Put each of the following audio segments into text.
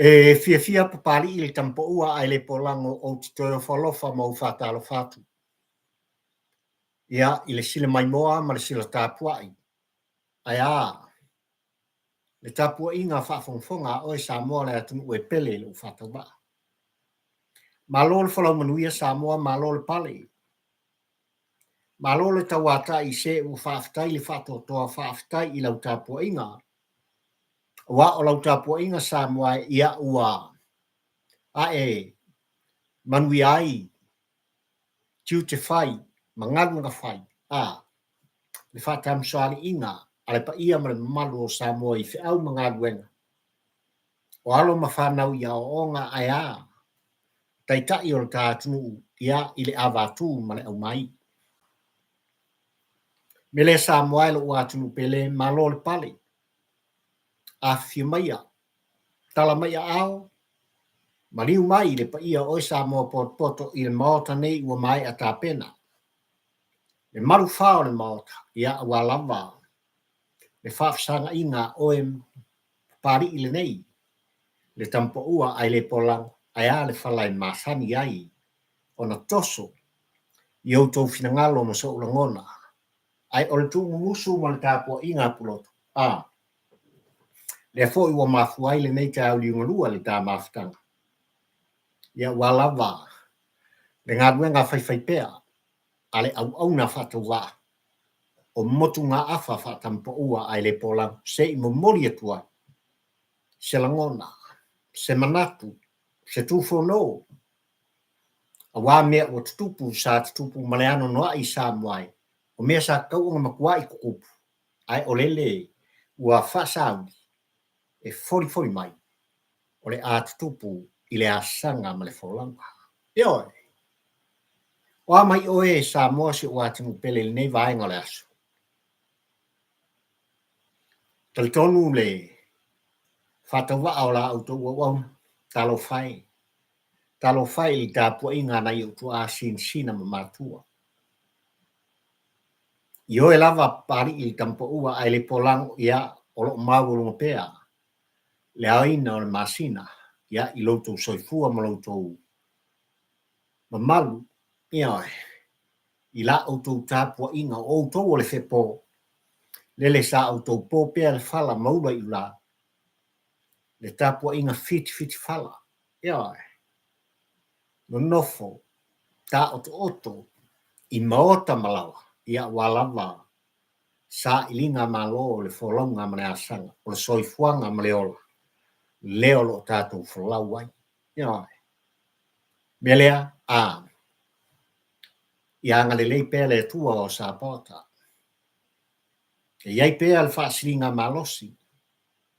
Fia papali i le tampo ua ai le polango o titoio falofa mau whātalo whātu. Ia, i le sile mai moa ma le sila tāpuai. Ai le tapua inga whaafonga o Samoa le atunu ue pele le whātawa. Malo le whalau manuia Samoa, malo le pale. Malo le tawata i se u whaaftai le whaatotoa whaaftai i lau tapua inga. Wa o lau tapua inga Samoa ia ua. Manui ai, tiu te whai, mangarunga whai, le whātam soari inga, ale pa ia mare malu o Samoa i whiau mangaruenga. O alo ma whanau ia o onga ai taitai o le tātunu ia i le awatu ma le au mai. Me le Samoa i lo uatunu pele malo le pale. Fiamea, tala mai ao, mariu mai le pa ia o Samoa poto i le maota nei ua mai a tāpena. Le maru whao le maota ia ua lava. Le whaafsanga inga oe pari i le nei. Le tampo ua ai le polang ai le whalai masani ai. Ona toso, i autou finangalo ma so ulangona. Ai o le tungu musu ma le tāpua inga puloto. Le fo i ua Mafu ai le nei tau liungalua le tā mafutanga. Ia ua lava. Le ngaruenga whaiwhaipea. Ale au na whatawa. O motu ngā awha whatampo ua ai le polang. Se i momori atua. Se langona. Se manatu. Se tūwhono. A wā mea o tutupu sa tutupu maleano noa i Samoa. O mea sa kauanga makua i kukupu. Ai o lele ua whasaudi. E fori mai. O le a tutupu i le asanga ma le wholanga. Ioi. Wa mai oe Samoa si ua tinu pele le nei vaenga le aso. Talitonu le whatawa o la auto ua talo whai. Talo whai i tāpua inga na i utu a sina ma matua. I oe lava pari i tampo ua ai le polango ia o lo mawulunga pea. Le aina o le masina ia i loutou soifua ma loutou mamalu ioi. I la autou tāpua inga o autou o le whepo. Lele sa autou pōpea le whala maura i la. Le tāpua inga fiti whala. Ioi. No nofo, tā oto i maota malawa, ia walawa, sa ilinga malo le wholonga mane asanga, o le soifuanga ma le ola, leo lo tātou whalawai, ioi. Melea, ia ngale lei pēle tua o sa pota. E iai pēle whaasilinga malosi,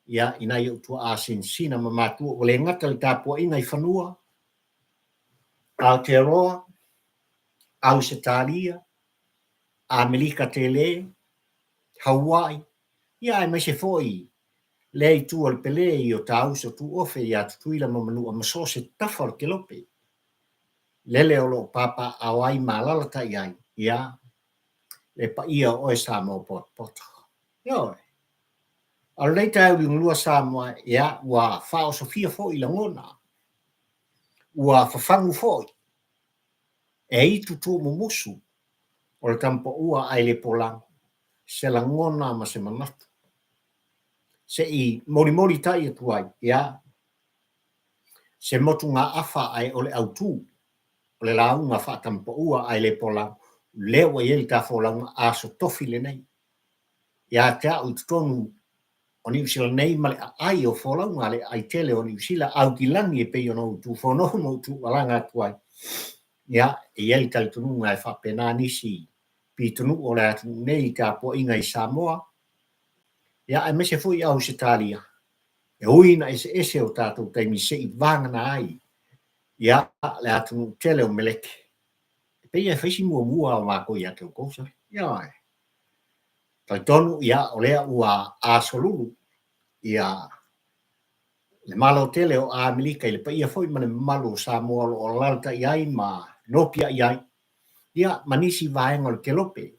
ia ina i utua asin sina ma matua, o le ngata le tāpua inga i whanua, Aotearoa, Ausitalia, Amerika Tele, Hawaii, ia ai mai se foi. Lei tu al pele i o tausa tu ofe ia tuila mamanu a maso se tafal ke lope. Lele o lo papa awai malala ta iai, ia le pa ia o e Samoa pot. Ioi. Al lei tau li nglua Samoa ia ua whao Sofia foi la ngona. Ua whafangu foi. E i tutu mumusu. O le tampo ua ai le polang. Se la ngona ma se manatu. Se i mori tai atuai, ia. Se motu ngā awha ai o le autu. O le launga wha tampo ua ai le polang. Lewa i ta wholanga aso tofi le nei. Ia te au tutonu o ni usila nei male ai o wholanga le ai tele o ni usila au ki langi e pei ono tu whono mo tu walanga atuai. Ia, i Talitonuina e whapena nisi pi tunu o le atu nei ka po inga i Samoa. Ia, e mese fui au Ausitalia. E uina ese o tātou taimi se i vangana ai. Ia, le atu tele o meleke. E pei e whaisi mua o mako i ake o kousa. Ia, Talitonu ia o lea ua asolulu. Ia, le malo tele o Amerika i le pa ia foi mane malo Samoa o lalta iai ma nopia iai. Ia manisi vaenga o ke lope.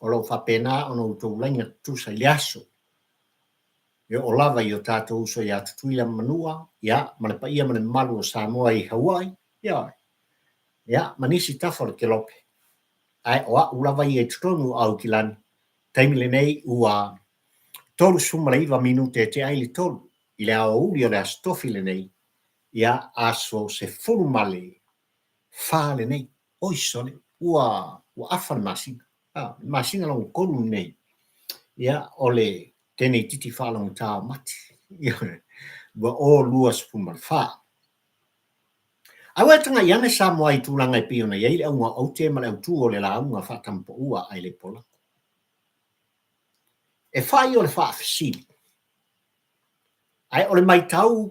O lo whapena o no tō lainga tusa i aso. e o lava i o tātou so ia tutuila manua, ia, ma le paia ma le malu o Samoa i Hawaii, ia, manisi tafa le ke lope. Ai, o a ulava i e tutonu au ki lani, taimi le nei ua tolu suma le iwa minute te ai le tolu, i le au uli o le astofi le nei, ia aso se fulu male, fa le nei, oisole, ua afa le masina, masina long konu nei, ia, ole tene titi fa long tā mati, ia, ua o lua sefuma le fa. Awa tanga iane sa moa i tūlanga i piona, ia ile aunga au te male au tū o le la aunga fa tampo ua ai le pola. E fa i o le fa afisili. Ai ole mai tau,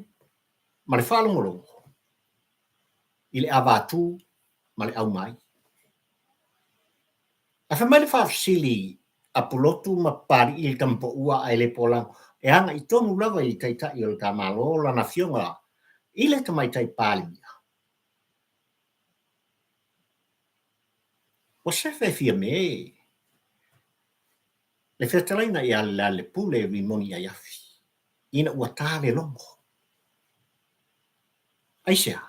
ma le fa longolongo, i le avatu, ma le au mai. A fa mai le fa afisili, a pulotu ma pari i le tampo ua ai le pola, e anga i tonu lava i taita i o le tamalo, lana fionga, i le tamai tai pali. O Sefe Fiame, le whetalaina i le pule vi moni ai afi. Ina ua tāle longo. Aisea.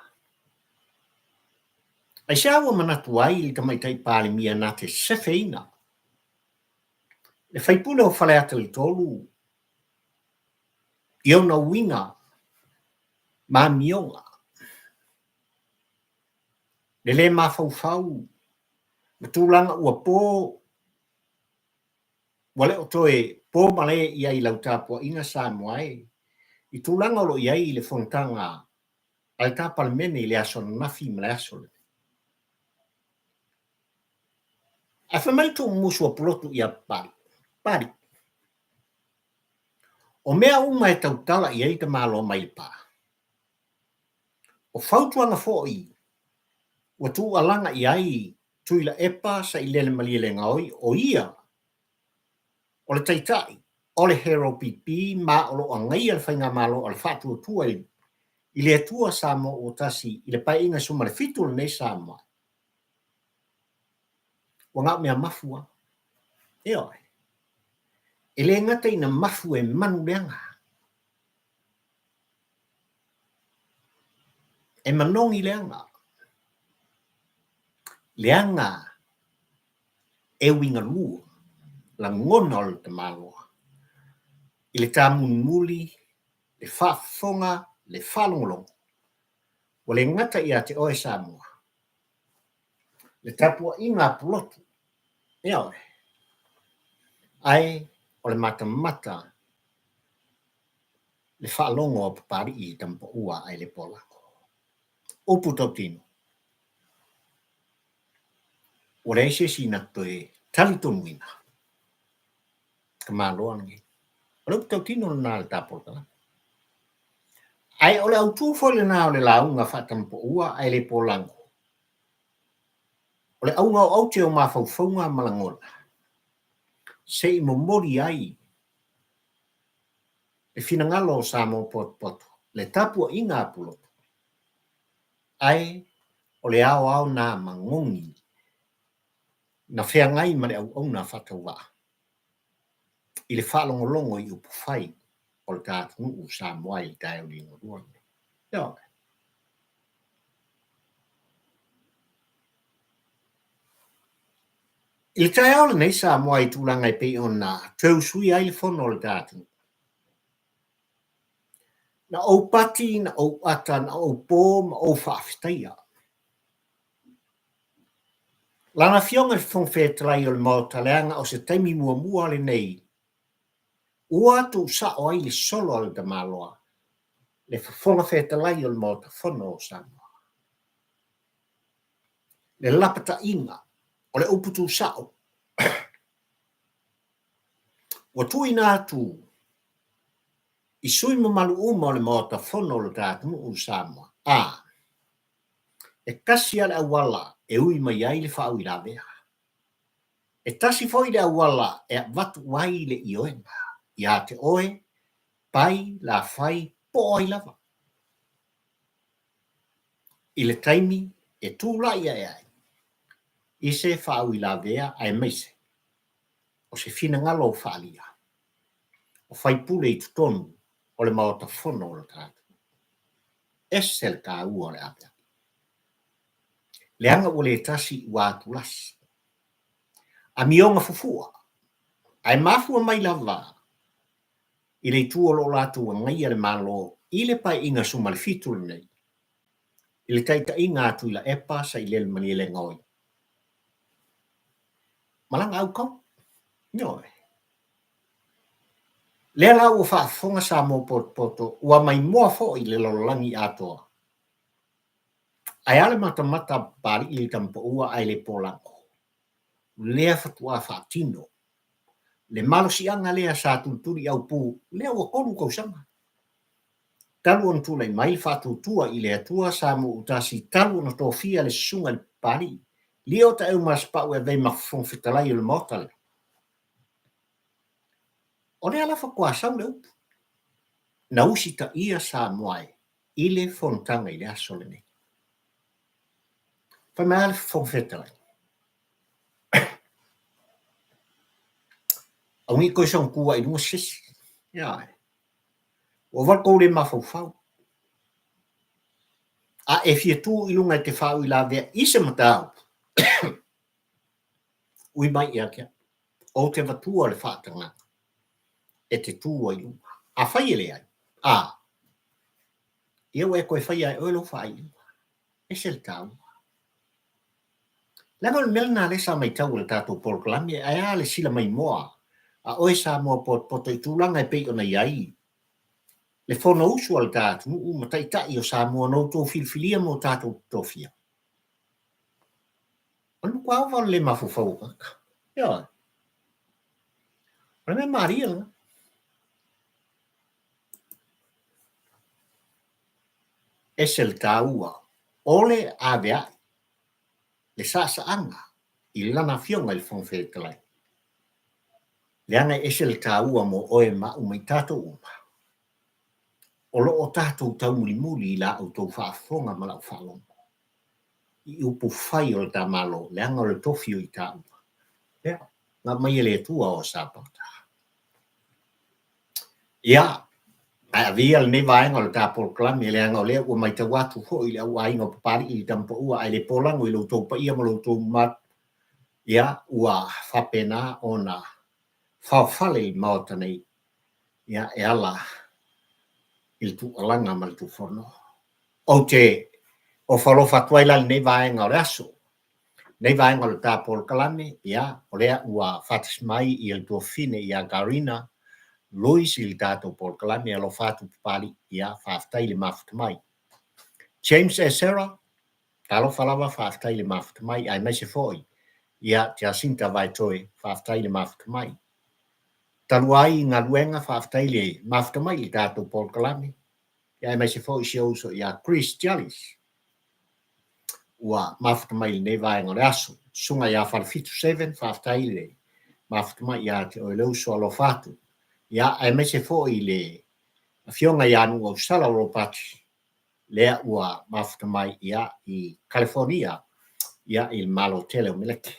Aisea ua manatu ai li tamai tai pāle mia nā te Sefe ina. Le whaipule o whale ata li tolu. Iona winga. Ma mionga. Le ma fau. Matulanga ua pō. Wale o toe pō male ia i lau tāpua ina sā moai. I tūlanga lo iai i le fontanga. Ai tā palemene i le aso nafi ma le aso le. A whamai tō musu a pulotu i a pari. O mea uma e tautala i eita malo mai pā. O Fautuaga fo'i, ua tu alanga i ai Tuilaepa sa i lele malia le ngaoi, o ia, o le taitai, o le hero pipi, ma o lo angai al whainga malo al whātua tua i le atua sa mo o tasi, i le pai inga suma le fitu le nei sa mo. O ngā mea mafua. E oi. E le ngata ina mafu e manu leanga. E manongi leanga. Leanga e winga lua, la ngona o le te maloa. I le tāmunmuli, le whaafonga, le whalongolong. O le ngata ia te oe Samoa. Le tapua inga pulotu. E oi. Ai, o le mata, le whaalongo o papari i tampa ua ai le pola. Opu tautino. O le eise si natoi Talitonuina. Kamaloa ngi. O le opu tautino na le tapota. Ai o le autu fole na o le launga whatampa ua ai le polango. O le aunga o aute o mawhauwhaunga malangona. Se i momori ai. E finangalo o Samo poto. Le tapua inga apulotu. Ai o le ao na mangongi. Na whea ngai mare au na whataua. I le whalongolongo i upu whai. O le tātunu u Samoa i tae o lingo ruanga. Ia. I le tae o le nei Samoa i tūlanga i pei o na tau sui ai le whono o le tātunu. Na au pati, na au ata, na au pō, ma au whaafitaia. Lana fionga whongwhetalai o le maotaleanga o se taimi mua le nei. Ua tu sa o ai le solo al da maloa. Le whonga whetalai o le maota whono o Samoa. Le lapata inga, o le uputu sao. Wa tui nā tu, i sui mamalu uma o le maota whono o le tātumu o Samoa. E kasi ale awala e ui mai ai le whau i la mea. E tasi foi le awala e watu wai le ioenga. Ia te oe, pai, la whai, po ai lava. I le taimi e tūlai ai ai. I se whau i la mea ai meise. O se fina ngalo o whaalia. o whaipule I tutonu o le maota whono o le tātu. Esel ka ua o le apea. Leanga o le tasi wātu lasi. A mionga fufua. Ai mafua mai lava. I le tua lo latu wa ngai le malo I le pai inga suma le fitu le nei. I le taita inga Tuilaepa sa I le mani le ngoi. Malanga au kau? Noi. Leala ua whaafonga sa mo poto ua mai mua fo I le lololangi atoa. Ai ale mata pari I le tampo ua ai le polango. Lea fatua whaatino. Le malo sianga lea sa tulturi au pu, lea ua kolu kausanga. Talu on tula I mai whaatutua I le atua sa mo utasi talu on tofia le sunga le pari. Leo ta eu maspa ue vei mafong fitalai le motale. O le ala whakua sau le upu. Na usita ia sa moai, I le fontanga I le asole nei. Whamea fong fitalai. Au I koe song kua I lunga sisi. Ia. O wako le mafau. A e fia tu I lunga te whau I la vea I se matau. Ui mai ia kia. O te watua le whaatanga. E te tua I lunga. A whai ele ai. A. Ia ue koe whai ai oelo whai. E se le tau. Langa le melna le sa mai tau le tato porklami. A le sila mai moa. A oe sa moa poto I tūlanga e pei ona iai. Le whono usu al tātu, matai tai o sa moa no tō filfilia mo tātou tōwhia. Anu kua awa le mafu Fautuaga. Ia. Rame Maria. Esel tāua. Ole avea. Le sasa anga. I lana fionga le whongwhetalai. Le anga esel tāua mo oe ma umai tātou uma. O lo o tātou tau muli I la au tau whaafonga ma lau whalonga. I upu whai o le tā malo, le anga o le tofio I tā uma. Ia, ngā mai le tua o sāpata. Ia, a via le nevaenga o le tā porklami, le anga o le ua mai te watu ho I le au ainga papari I tampa ua ai le polango I lo tau pa ia ma lo tau mat. Ia, ua whapena o na whawhale I maota nei. Ia, e ala il tu alanga mal tu forno. O te o falo fatwai la nei vaenga o le aso. Nei vaenga o le tāpol kalame, ia, o lea ua fatis mai I el tua fine ia Garina, Luis il tātou pol kalame, alo fatu pali, ia, whaftai le mafuta mai. James e Sarah, talo falawa whaftai le mafuta mai, ai mai se foi, ia, te asinta vai toi, whaftai le mafuta mai. Taluai ngā luenga whaftai le mafuta mai le tātou pol kalame, ia, ai mai se foi se uso, ia, Chris Jallis. Ua mafuta mai le vaenga o le aso. Sunga ia whalafitu 7, whaftai le mafuta mai ia te o leu so alo fatu. Ia ai me se fo I le fionga ia anu au sala o pati. Lea ua mafuta mai ia I California. Ia I malo tele o meleke.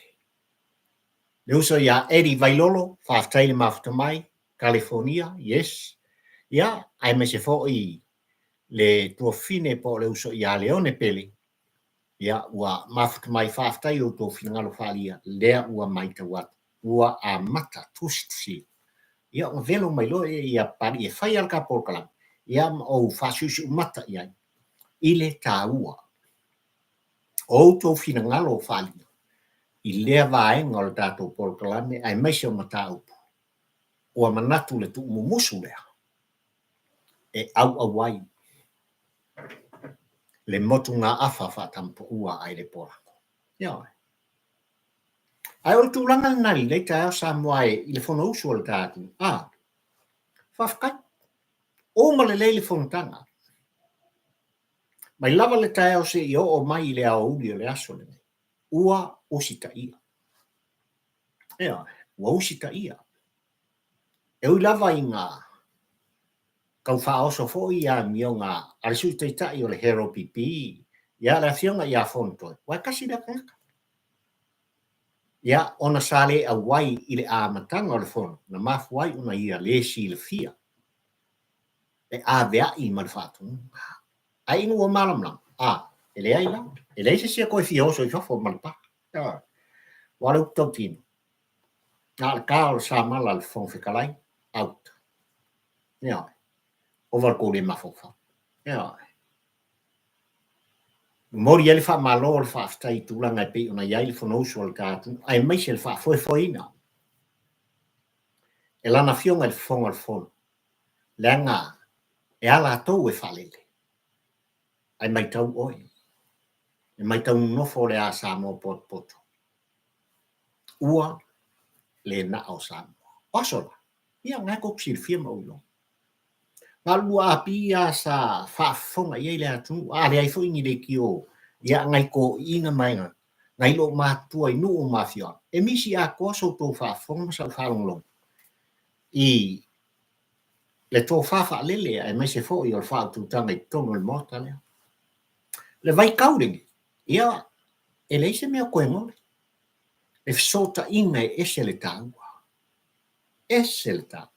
Leu so ia Eddie Vailolo, whaftai le mafuta mai, California, yes. Ia ai me se fo I le tua fine po leu so ia Leone pele. Ia ua mafuta mai whaftai o tō whingalo whalia, lea ua mai te wat, ua a mata tusi. Ia o velo mai lo ia pari e whai al ka porkalam, ia o whasusu mata iai, ile tā ua. O tō whingalo whalia, I lea vaenga o le tātou porkalame, ai maise o mata upu. Ua manatu le tu mumusu lea. E au wai. Le motu ngā awha whatampo ua ai le porako. Ia. Ai o tūlanga nai, le tae o sa moai I le whono usu o le tātu. Whafkai. O ma le leile whonotanga. Mai lava le tae o se I o mai I le ao uli o le aso le. Ua usita ia. Ia, ua usita ia. E ui lava I ngā kau whaoso fo ia mionga alisu te tai o le hero pipi ia la fionga ia fonto wa kasi da kaka Ia ona sale a wai i le amatanga o le fono, na mafu ai una ia le si le fia. E a vea i ma le fatu. A inu o malamlam. E le ai la. E le se sia koe fioso i fafo malpa. Wale uptau tino. Nga le kao sa mala le fong fikalai. Out. Ia. Over ko le mafofa. Ia. Mori ele fa malo le fa aftai tulanga e pe ona iai le fono so le katu. Ai mai se le fa foi ina. E lana fionga le fonga le fono. Lenga e ala tau e falele. Ai mai tau oi. E mai tau nofo le a sa mo poto. Ua le na o sa mo. Osola. Ia ngai ko psil firma ulo. Nga lua apia sa fa fonga ia le atu. Le ai foi ni le kio. Ia ngai ko inga mainga. Ngai lo matua i nuu mafia. E misi a ko so to fa fonga sa fa long. I le to fa lele ai mai se fo i o fa tu tanga i tono le mota le. Le vai kauringi. Ia e le se mea koe ngole. E sota inga e ese le tāua. Ese le tāua.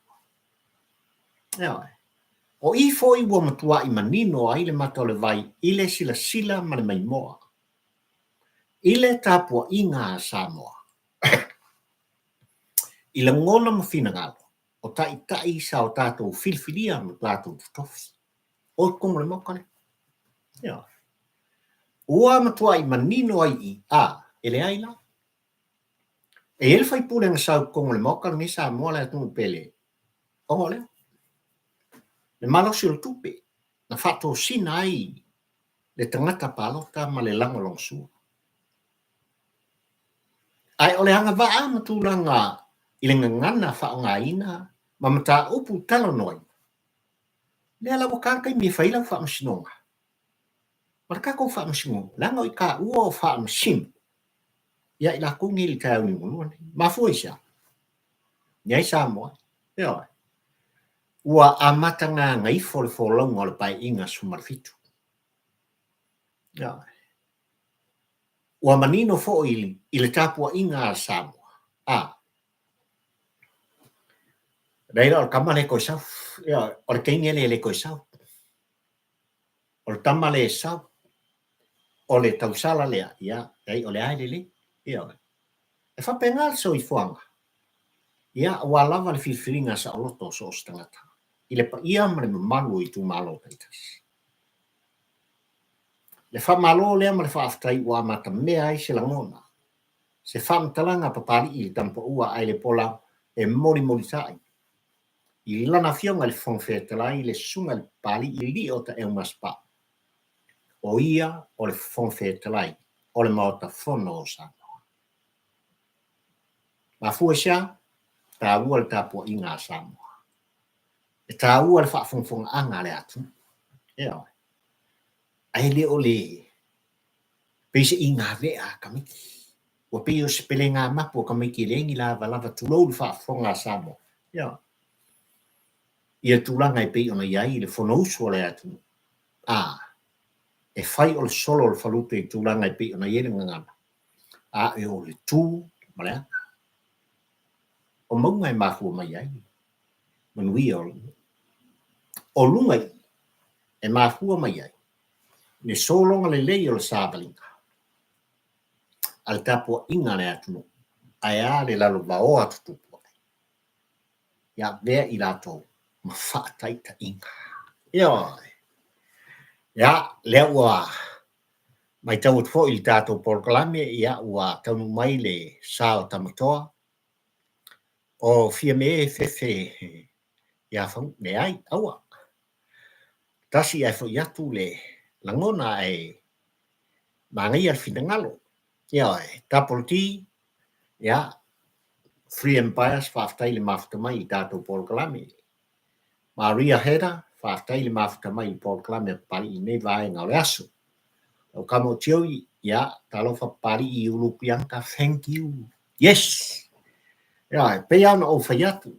Ia o i foi ua matua i manino ai le mata o le vai i le sila ma le mai moa. I le tāpua inga a Samoa. I le ngona mawhina ngalo. O tai sa o tātou filfilia ma tātou tutofi. O kongo le mokale. Ia. Ua matua i manino ai i e le ai la. E ele fai pule nga sau kongo le mokale ni Samoa le atu pele. O le. Le malosi o tupe. Na fato sina ai le tangata palota ma le langa longsu. Ai ole anga waa matulanga i le ngana wha ngā ina ma mata upu talo noi. Leala wakankai mi whaila wha masinonga. Maraka ko wha masinonga. Langa i ka ua o wha masin. Ia i la kungi li tau ni munu. Mafu Aisea. Nyai Samoa. Ia. Ua amatanga ngai fole folonga o le pai inga sumarfitu. Ia. Ua manino fo i le tapua inga a Samoa. Reira o kama le koe sau. O le keingi le koe sau. O le tama le sau. O le tausala lea. Ia. O le aile le. Ia. E whapenga so i fuanga. Ia. Ua lava le whiwhiringa sa oloto so stangata. I le pa ia ma le Manu i tu malo peitas. Le whamalo lea ma le whaaftai ua mata mea ai se langona. Se whamtalanga papari i tampa ua ai le pola e mori tai. I lana fionga le fonfetalai le sunga le pali i li o ta e umaspa. O ia o le fonfetalai o le maota fono o Samoa. Mafu Aisea, ta ua le tapua inga Samoa. E ta ua le whaafonfonga anga le atu. Ea. Ai le o le peise inga vea kamiki. Ua pei o sepele ngā mapu o kamiki le ingi lava tulou le whaafonga Samoa. Ea. Ia tulanga i pei ona iai le fonousu o le atu. E fai o le solo le falute i tulanga i pei ona iei le ngangana. E o le tū, malea. O maunga i mafu o mai iai. Manui o lunga i. E mafu o mai iai. Ne solonga le lei o le sābalinga. Al tapua inga le atu. Ai le lalo vao atu tupu. Ia vea i lato. Ma whaataita inga. Ia, lea ua mai tau fo i tātou porkalame ia ua taunu mai le sao tamatoa o Fiame Sefe ia fau Leai aua. Tasi ai fo iatu le langona ai mangai al finangalo. Ia tapolti ia Free Empires whaaftai le maftamai i tātou porkalame. Maria Hera whaaftai le maftamai i porkalame pari i nei vai ngau le asu. O kamo tioi, ia, talofa pari i ulu pianka, thank you. Yes! Ia, pe ana o whaiatu.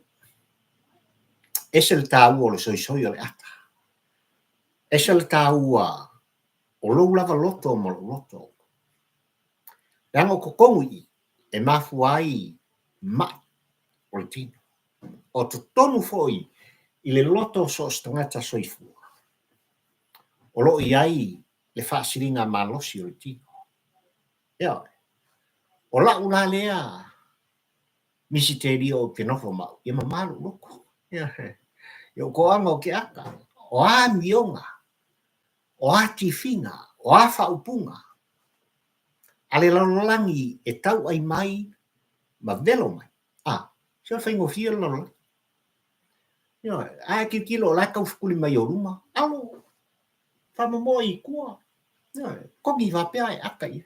Ese le tāua o le soisoi o le ata. Ese le tāua o lou lava loto o malo loto. Rango kokongu i, e mafu ai ma o le tino. O to tonu foi i le loto so stangata soifua. O lo iai le whaasiringa malosi o le tino. Ia, o la una lea misi te rio o ke nofo mau, ia mamalu loko. Ia, ia ko anga o ke aka, o a mionga, o a tifinga, o a whaupunga. Ale lalolangi e tau ai mai, ma velo mai. Sia whaingo fia lalo. Ia, a ki kilo la kau fukuli mai o ruma. Alo, whamamoa i kua. Ia, kogi wapea e aka i.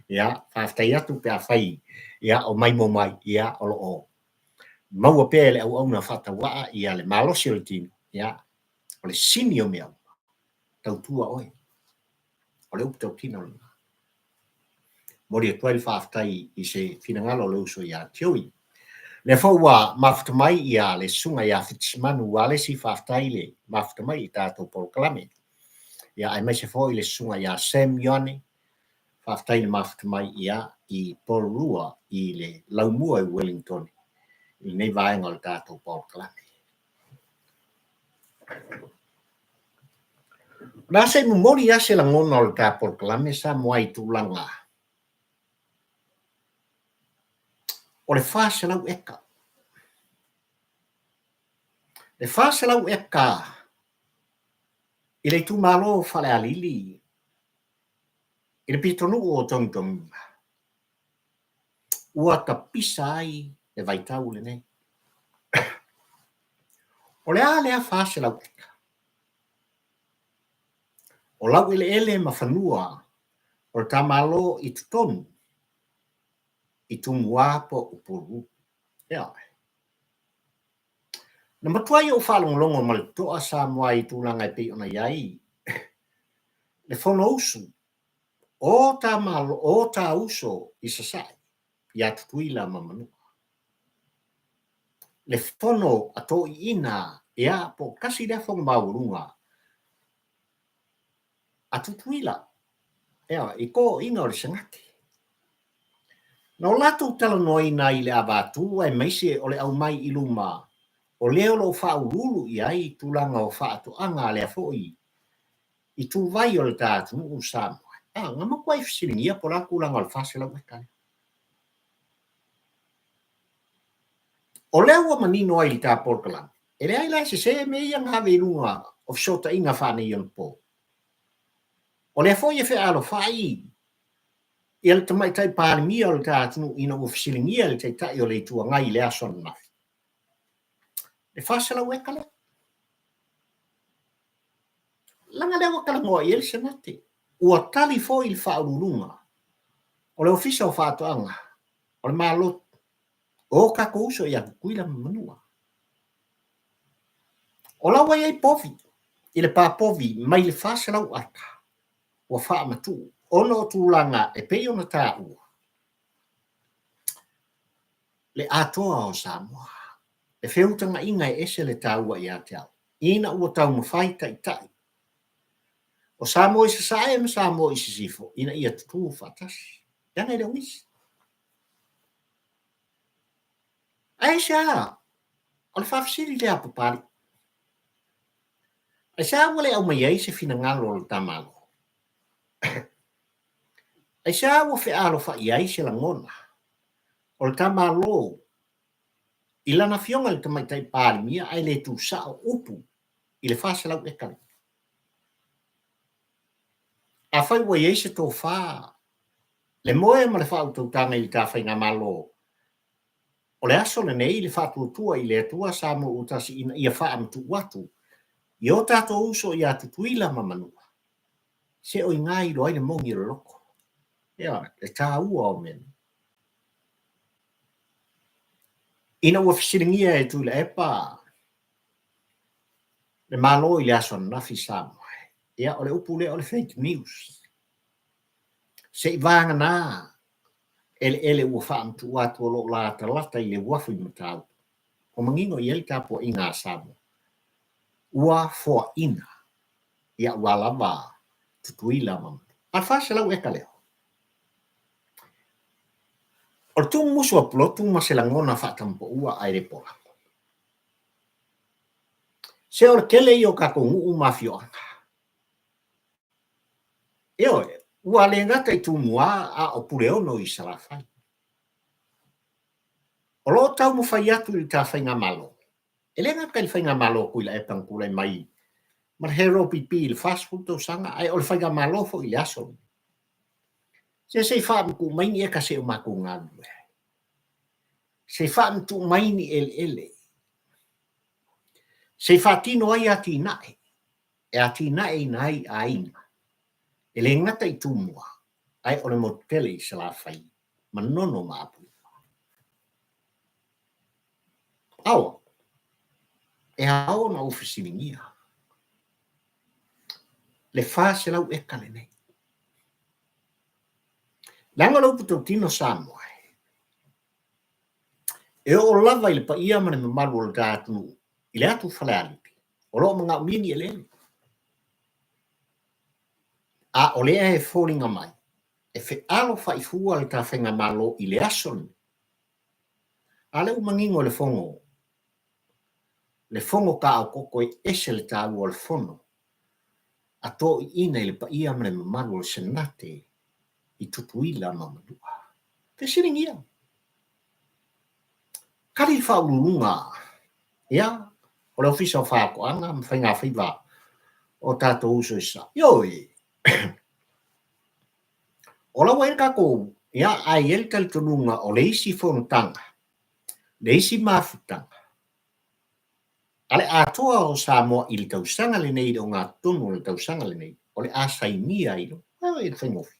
Ia, whaftai atu pe a whai. Ia, o mai mo mai, ia, o lo o. Maua pea le au na Fautuaga ia le malosi o le tino. Ia, o le sini o mea. Tau tua oi. O le upu tau tina o le. Mori e tuai le whaftai i se finangalo le uso ia tioi. Le faua mafutamai ia le sunga ia fitismanu wale si whaftai le mafutamai i tātou polokalame. Ia ai mai se foi le sunga ia Sam Yone, whaftai le mafutamai ia i Polrua i le laumua i Wellington. I nei vaenga le tātou polokalame. Nā se mumori ia se langona o le tā polokalame sa moai tūlanga. O le whāselau eka. Le whāselau eka i le tūmalo whale alili i le pitonu o Talitonuina. Ua ka pisa ai e vaitau le nei. O le a lea whāselau eka. O lau ele ma whanua o le tamalo i tutonu i tumua po upuru. Ia. Na matuai o whalongolongo ma le toa sa moa i tūlanga i pei ona iai. Le whono usu o tamalo o ta uso i sasai ia tutuila ma Manu. Le whono ato i ina ia po kasi rea whong maurunga a tutuila. Ia, i ko inga o le sangati. Na o latu Talitonuina i le abatu e maise o le au mai i luma o leo lo whaurulu i ai tūlanga o whaatoanga lea foi i tū vai o le tātunu u Samoa. Ngā makuai fisiringia po la kulanga o le whaselau eka. O leo wa manino ai li tā polokalame. E le ai lai se me ia ngā veinunga o fsota inga whane i on po. O lea foi e whea alo whai i le tamai tai pārimia o le tātunu ina ua fisiringia le tai o le tua ngai le asona nafi. Le whaselau eka le. Langa lea wakala ngoa i ele senate. Ua tali foi il whaurulunga. O le ofisa o Fautuaga. O le malo. O kako uso ia kuila manua. O lawa iai povi. I le pā povi mai le whaselau aka. Ua wha matu. Ono o tūlanga e pei ona tā ua. Le atoa o Samoa. E whiutanga inga e ese le tā ua i atiao. Ina ua tau mawhai tai tai. O Samoa i se sae ma Samoa i se sifo. Ina ia tutu whatasi. Ianga i le wisi. Aisea. O le whawhisiri le apapari. Aisea wale au mai ai se fina ngalo o le tamalo. Aisea ua whaaro wha i ai se langona. O le tamalo. I lana fionga le tamaitai pārimia ai le tu sao upu. I le whaselau ekari. A whai wa iei se tō wha. Le moe ma le whautautanga i tā whai ngā malo. O le aso le nei le whatuatua i le atua sa mo utasi ina ia wha amtu watu. I o tato uso i atu tuila ma Manua. Se o i ngai roi le mongi le loko. Ia, le tā ua o meni. Ina ua fisiringia e Tuilaepa. Le malo i le aso nafi Samoa. Ia, o le upu le o le fake news. Se i vanga nā. Ele ua wha amtu watu o lo la talata i le wafu i matau. O mangino i ele tapo i ngā Samoa. Ua fua ina. Ia ua lava tutuila mam. A whaselau eka leo. O tu musu aplotu maselangona fatampo ua aire pola. Se or kele yo kakongu mafioanga. Eo, ua le ngata I tu mua a opureo no I salafai. O lo tau mo fai atu I ta whainga malo. Ele ngata I whainga malo kuila e pangkule mai. Mar hero pipi il fast food to sanga ai o le whainga malo fo I aso. Se whaamku mai ni e ka se o maku ngadu. Se whaamtu mai ni ele. Se whaatino ai ati nae. E ati nae nai a inga. Ele ngata I tu mua. Ai o le motele I salafai. Manono maapu. Awa. E hao na ofisiningia. Le fase lau e kale nei. Langa lau puto tino Samoa. E o lava I le pa ia mane mamalu o le tātunu. I le atu whale alipi. O lo mga umini e lele. A o lea e fōringa mai. E fe alo whai fua le tā whenga malo I le asoni. A le umangingo le fongo. Le fongo ka au koko e ese le tāu o le fono. A to I ina I le pa ia mane mamalu o le senate. I tutuila mamadua. Te siringia. Kari whaurunga. Ia. O le ofisa o whakoanga. Mwhainga whiwa. O tātou uso isa. Ioi. O la wain kako. Ia ai el Talitonuina o le isi whonutanga. Le isi mafutanga. Ale atoa o Samoa I le tausanga le nei o ngā tonu le tausanga le nei. O le asainia ilo. Ai e whaingofi.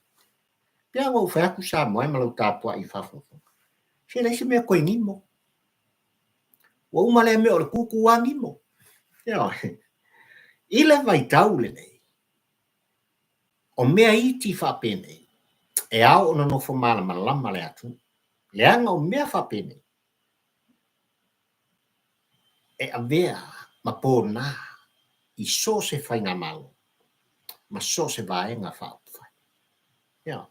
Pia ngau whaku Samoa e malau tāpua I whawhawha. Se le isi mea koe ngimo. Wa umale me o le kuku wa ngimo. Ia. Ile vai tau le nei. O mea iti whapene. E au ona no fomala malama le atu. Le anga o mea whapene. E a vea ma pōna I so se whainga malo. Ma so se vaenga whauwhai. Ia.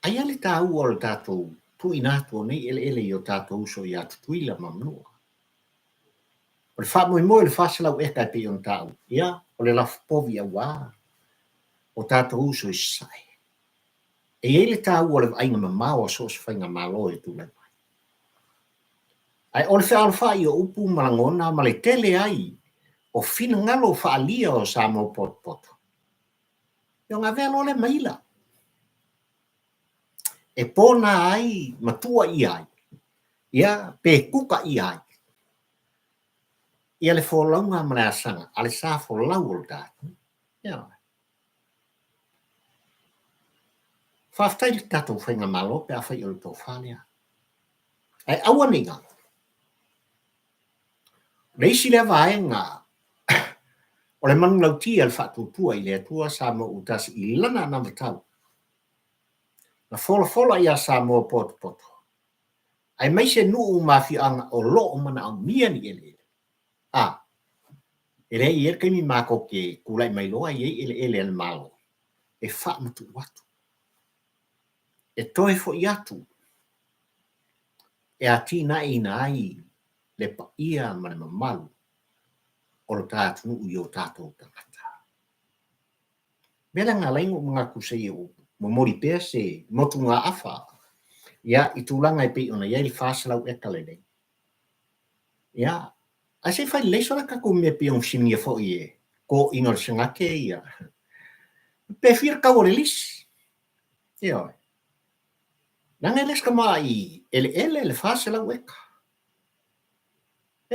Ai ale tāu o le tātou tu inatu o nei ele I o tātou so I atu tuila mamnua. O le whamui mo le whasalau e kai pe on tāu. Ia. O le lafupovi a wā. O tātou so I sai. E ele tāu o le ainga mamau a so se whainga malo e Tuilaepa. Ai ole wha I o upu malangona ma le tele ai o fina ngalo whaalia o Samoa poto. Io ngā vea le maila. E pōna ai matua I ai. Ia pe kuka I ai. Ia le wholaunga ma le asanga. Ale sa wholau o le tātu. Ia. Whaftai le tātou whainga malo pe a whai o le tō whanea. Ai aua ni ngā. Reisi le vaenga. O le manu lautia le whatutua I le atua Samoa utasi I lana na matau. Na fola ia Samoa poto. Ai mai se nuu mafianga o lo mana au mia ni ele. Ele I kemi mako ke kulai mai loa I ele al malo. E wha matu watu. E toe fo I atu. E ati na ina ai le pa ia mana mamalu. O le tātunu I o tātou tangata. Mera ngā laingo mga kusei o momori pēr se motu ngā awha. Ia I tūlanga I pei ona iai li whāsalau e kale nei. Ia, a se whai leiso la kako mea pe on sinia fo I e. Ko ingal singake ia. Pe whir kau o le lisi. Ia. Nanga les ka mai ele le whāsalau eka.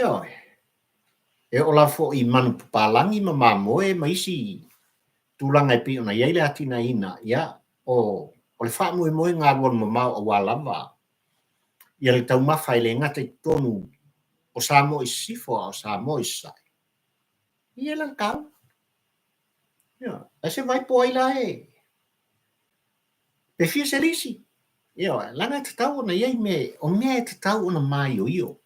Ia. E o la fo I manu palangi ma mamoe ma isi tūlanga I pe ona iai le atina ina. Ia, o le whaamue moe ngā ruan mamau a wālava. Ia le tau mawhai le ngata I tonu o Samoa I sifo o Samoa I sai. Ia lang kau. Ia, a se vai po ai la e. Pe fia se risi. Ia, langa te tau ona iai me, o mea te tau ona mai o io.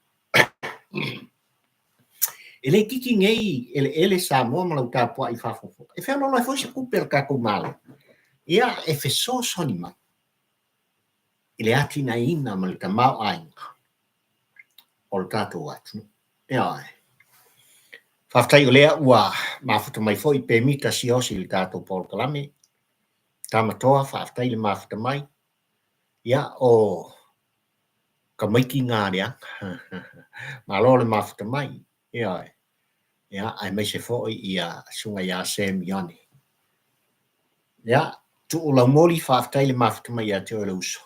Ele kiki ngei ele Samoa malau tāpua I whawhawha. E whea lola fo se kupera kako male. Ia e fe so soni mai. I le atina ina ma le tamau ainga. O le tātou atu. Ia. Whaftai o lea ua mafuta mai fo I pe mita si osi le tātou Paul Kalame. Tamatoa whaftai le mafuta mai. Ia o ka maiki ngā rea. Malo le mafuta mai. Ia. Ia ai mai se fo ia sunga ia Sam Yoni. Ia tu ula moli whaftai le mafuta mai ia te o le uso.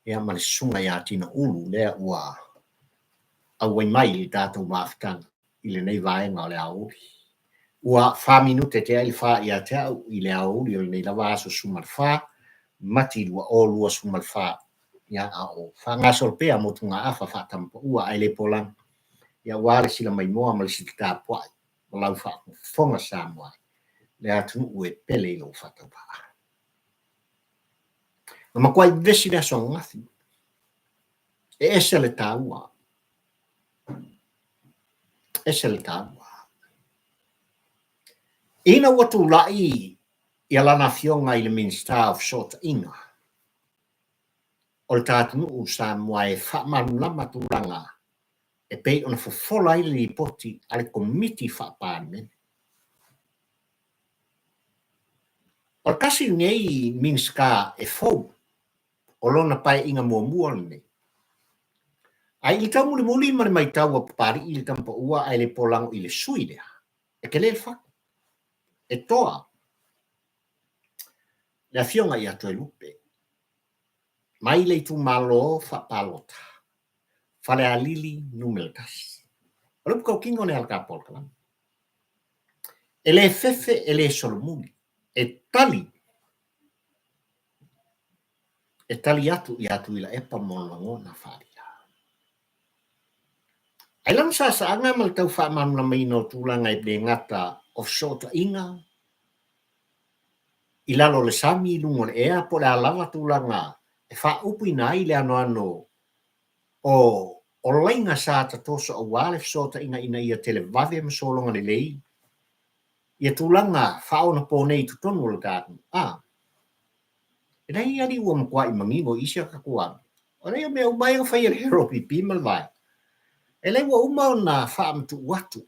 Ia ma le sunga ia tina ulu lea ua awai mai le tātou mafutanga I le nei vaenga o le auri. Ua wha minute te ai wha ia te au I le auri o le nei lawa aso sumarwha, mati lua o lua sumarwha ia a o. Wha ngā solpea motu ngā awha wha tampa ua ai le polang. Ia wale sila mai moa ma le siti tāpuai, o lau wha fonga sa moa. Le atunu ue pele lo wha taupa. Na makwai vesi le aso ngathi. E ese le tāua. Ese le tāua. Ina watu lai ia lana fionga I le Minister of Sota Inga. O le tātunu u sa mua e whaamaru lama tūranga e pei ona fofola I le ripoti a le komiti whaapāne. O le kasi nei Minister e fau o lona pai inga mua le nei. Ai I tau muli ma le mai tau a papari I le tampa ua ai le polango I le sui lea. E ke le whaka. E toa. Le fionga I atu e lupe. Mai le tu malo whaapalota. Whale a lili numeltas. O le pukau kingo ne alka polkalang. E le fefe e le solomuni. E tali atu I atu Tuilaepa molangona wharia. Ai lang sa anga mal tau whaamanu na mai no tūlanga I le ngata of Sota Inga. I lalo le sami lungo le ea po le alawa tūlanga e wha upu ina I le ano o lainga sa ta toso a wale Sota Inga ina ia televave ma solonga le lei. Ia tūlanga whaona po nei tutonu le tātunu. E nei ari ua mkwa I mangingo isia kakua. O nei o mea umai o whai hero pipi malvai. E lei ua umau na whaamatu watu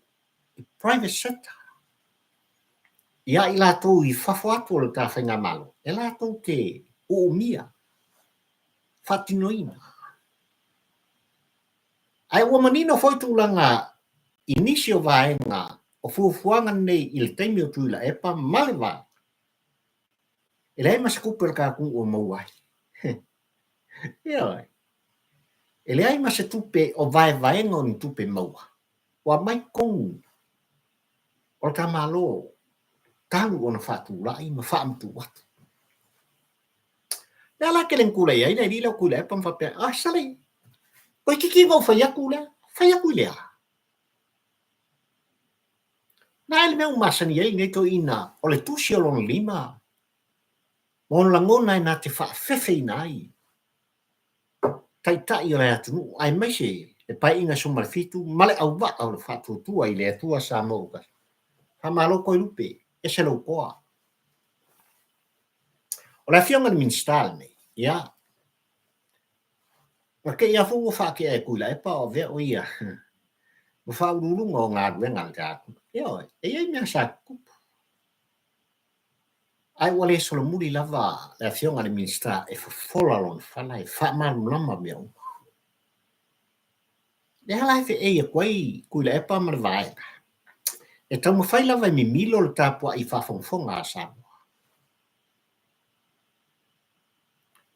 I private sector. Ia I lātou I whafo atu o le tā whainga malo. E lātou te uumia. Fautuaga. Ai ua manino foi tūlanga inisio vaenga o fuafuanga nei I le taimi o Tuilaepa maleva. E lei maskuper ka kung o mauai. Ia. E lei mas tupe o vaenga o ni tupe maua. Wa mai kong. O ta malo. Talu ona Fautuaga ma whaamatu watu. Leala ke len kula ia ina I lau kula e pamwhapea. Sale. Koi kiki wau whaiaku lea. Whaiaku lea. Na ele meu masani ai nei to ina. O le tusi o lona lima. Mon langona na te whaafefe ina ai. Tai o le atunu. Ai maise. E pai inga sumarfitu. Male au wa au le whaatutua I le atua sa mauka. Hamalo koi lupe. E se lau koa. O la fionga ni Minister nei. Ia. Porque ia fu whaake e Tuilaepa o vea o ia. Ma whaururunga o ngā ruenga le tātu. Ia. E iei mea sa kupu. Ai wale solomuri lava la fionga ni Minister e whafola lon whala e whaamaru lama mea o. Le hala e e kwai Tuilaepa marvaenga. E tau mawhai lava mi milo le tāpua I whawhongwhonga a Samoa.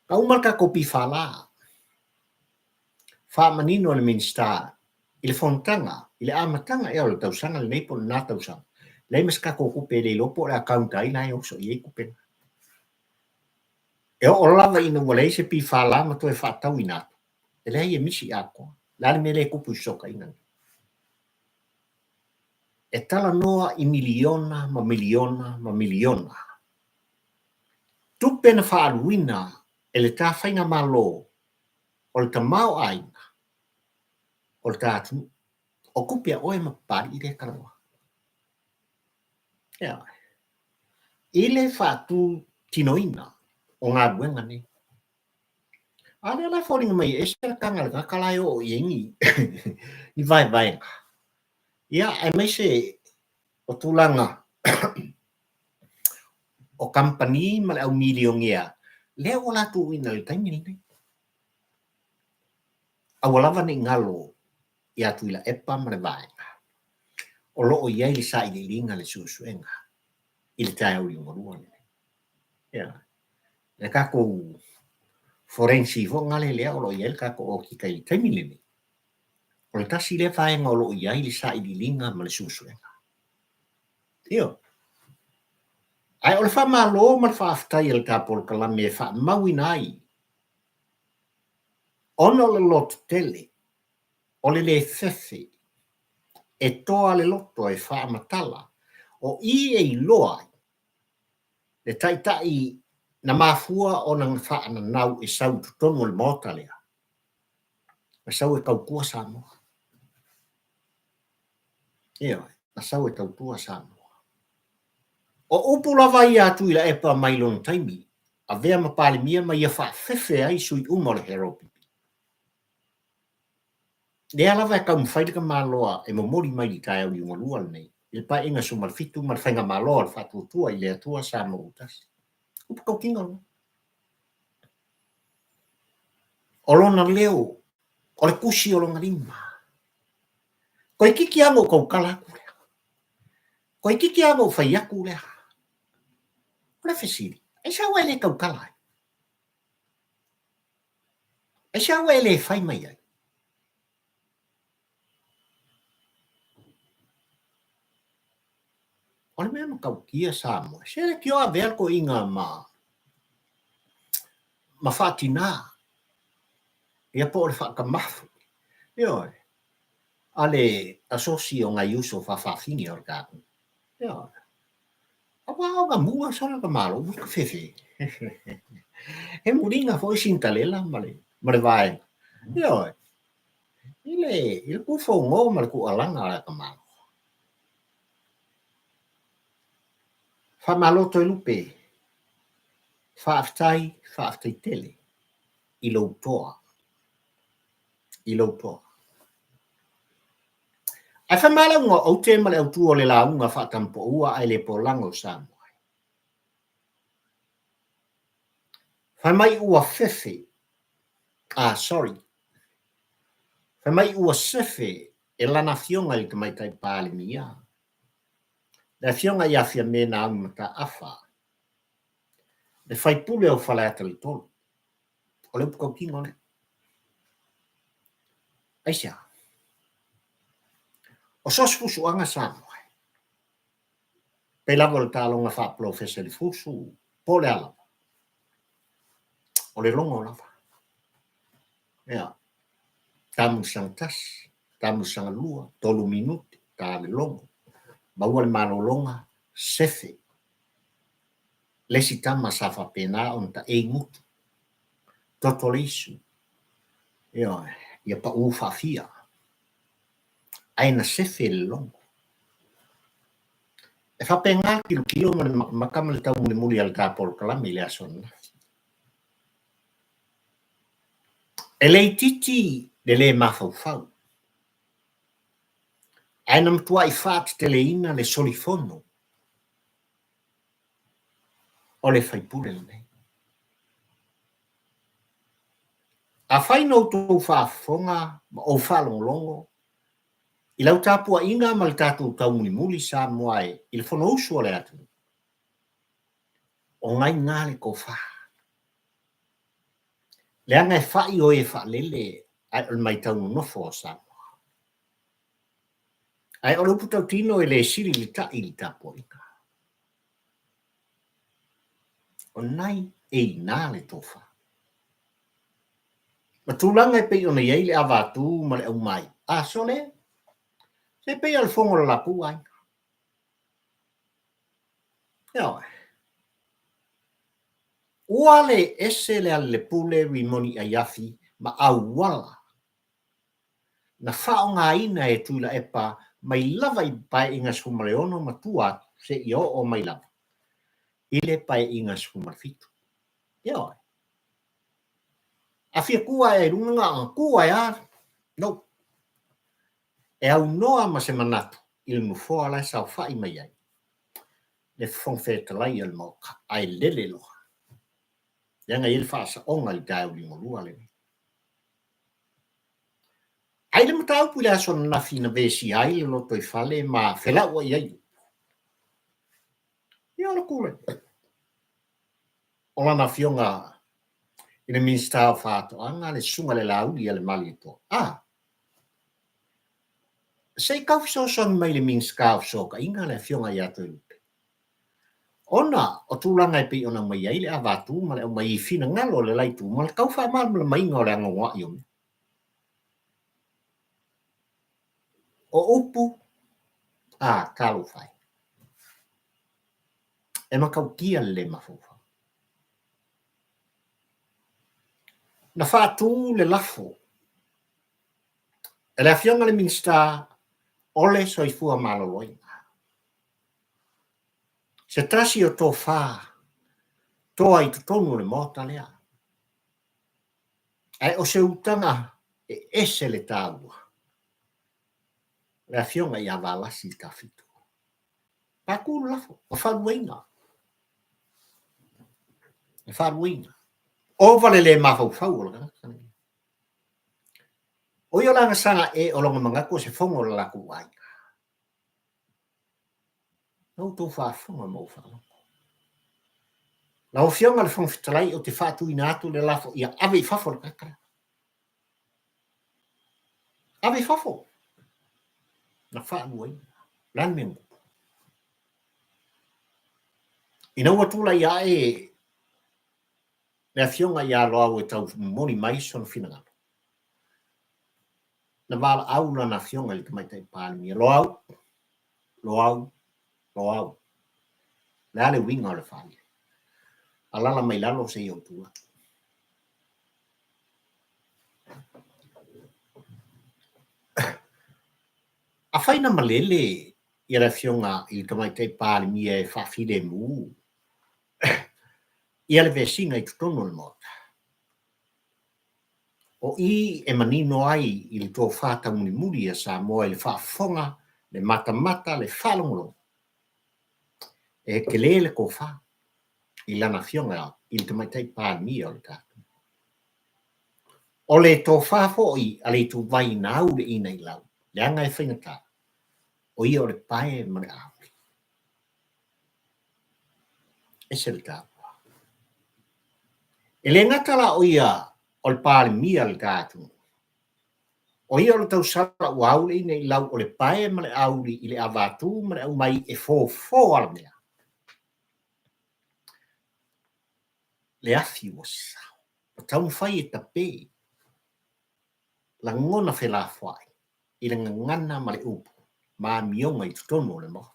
Ka umarka kopi whala. Whamanino le Minister I le fontanga, I le amatanga e o le tausanga le neipo le nā tausanga. Lei mas kako kupe le lopo le akaunta I nai oso I e kupenga. E o lava ina wale se pi whala ma to e whaatau I nātu. E lei e misi ako. Lale me le kupu soka ina. E tala noa I miliona ma miliona ma miliona. Tupena whaaruina e le tā whainga malo o le tamau aina. O le tātunu. O kupia oe ma pari I le karawa. Ia. I le whaatu tinoina o ngā ruenga nei. Ana la fōringa mai e sera kanga ka kalai o yengi. I vai. Ia ai mai se o tulanga o company ma au miliongia. Le o la tu ina le taimi ni. Awalava ni ngalo ia Tuilaepa ma le vaenga. O loo iai le sa i le linga le susuenga. I le tai au i ngorua ni. Ia. Le kako forensi fo ngale lea o loo iai le kako o ki kai taimi ni. O le tasi le vaenga o loo iai le sa i le linga ma le susuenga. Io. Ai o le wha malo ma le wha aftai le kapol kalame e wha mawinai. Ono le loto tele. O le Sefe. E toa le loto e wha matala. O i e loa. Le taitai na mafua o nang wha na nau e sau tutonu le mota lea. Na sau e kaukua Samoa. Io. Na sau e kaukua Samoa. O upu lava i atu ila epa mai lon taimi. A vea mapale mia ma ia wha fefe ai sui umore heropi. Leala vai ka mwhaidika maloa e momori mai i tai au i ngolua nei. Il pa inga sumal fitu mal whainga maloa al whatuatua i lea tua sa mo utas. Upa kau kinga no. O lona leo, o le kusi o longa lima. Ko i kiki amo kau kalaku lea. Ko i kiki amo whaiaku lea. O le fesiri, e sa wai le kau kalai. E sa wai le whai mai ai. O le mea makau kia sa mo. Se le kio a vea ko inga ma whaatina. Ia po le whaaka mafu. Io. Ale asosio ngai uso whawhawhini o kāku. Io. Awa nga mua sara ka malo, ka fefe. He muringa foi sintalela male vai. Io. Il kufo ngo mal ku alanga ala ka malo. Fa malo to lupe. Fa aftai tele. I lo toa. Ai fa mala ngo o te male au tu o le launga fa tampo ua ai le polango samo. Fa mai ua fefe. Sorry. Fa mai ua sefe e lana fionga i te mai tai pāle mia. Le fionga ia Fiame na au mata afa. Le fai pule au fala ata le tolu. O le upukau kingo ne. Aisea. O sos fusu anga samo. Pe lavo le tālonga wha professor le fusu. Po le ala. O le longo lava. Ea. Tamu sang tas. Tamu sang lua. 3 minuti. Tā le longo. Maua le mano longa. Sefe. Lesi tama safa pena on ta e ngutu. Toto leisu. Ea. Ia pa ufa fia. Aina sefe le longo. E fa penga kilo makama le tau muli al kapol kalami le asona. E lei titi de le Mafu. Aina mtua i fat teleina le solifono. O le fai pure le nei. A fai no tō whaafonga o whalonglongo. I lau tāpua inga ma le tātou tau muli sa moai i le whono usu o le atu. O ngai ngāle ko wha. Le anga e whai o e wha lele ai o mai tau nofo o sa moa. Ai o lupu tau tino e le siri li ta i li tāpua inga. O nai e ngāle tō wha. Ma tūlanga e pei ona iei le avatu ma le au mai. So le? Se pei al fongo la lapu ai. Eo. Uale ese le ale pule rimoni a yafi ma au wala. Na whao ngā ina e Tuilaepa mai lava i pai inga skumaleono ma tua se i o mai lava. Ile pai inga skumalefitu. Eo. A fia kua e runga kua ya. No. E au noa ma se manatu. Il mu foa la sa fai mai ai. Le fong fe talai al mo ai lele lo. Yanga il fa sa onga i dau li mo lua le. Ai le matau pula so na fina vesi ai le loto i fale ma fela wa ia. Ia la kule. Ola na fionga ina minsta Fautuaga le sunga le lauli le mali to. Sei kau so son mai le minsta so ka inga le fionga ia to. Ona o tulanga e pe ona mai ai le avatu ma le mai fina ngalo le lai tu ma kau fa mal le mai ngole ngwa yo. O upu kalu fai. E ma kau kia le mafu. Na fatu le lafo. E le fionga le minsta ole so i fua maloloi. Se tasi o tō whā, tō ai tu tonu le mōta lea. Ai o se utanga e ese le tāua. Rea fionga i awalasi ka fitu. Pākūru lafo, o wharuina. E wharuina. O vale le mawhau whau. O i olanga sanga e o longa mangako se whongo la laku ai. Nau tō whaafunga mō whau. Na o fionga le whongwhitalai o te Fautuina atu le lafo ia ave I whafo le kakara. Ave whafo. Na whaanua I. Lan mengu. Ina ua tula ia e na fionga ia loa e tau moni mai son finanga. Na wala au na fionga I kamai tai pālimi. Loau. Na le winga le whani. Alala mai lalo se I o tua. A whaina malele I la fionga I kamai tai pālimi e whawhile mu. Ia le vesinga I tutono le mota. O I e manino ai I le tō whāta muri a sa moa I le whaafonga, le mata, le whalongolo. E ke le ko wha I lana fionga I le tamaitai pāmi o le tātu. O le tō whafo I a le tū vai nau le ina I lau. Le anga e whaingata. O I o le pae mare auri. E se le tātu. E le ngatala o ia o le pāmi o le tātu. O ia o le tau sara ua au le ina I lau o le pae mare auri I le avatu mare au mai e fō ala mea. Le afi o sa. O tau mwhai e tape. La ngona whela whai. I le ngana ma le upu. Ma mionga I tutono le moha.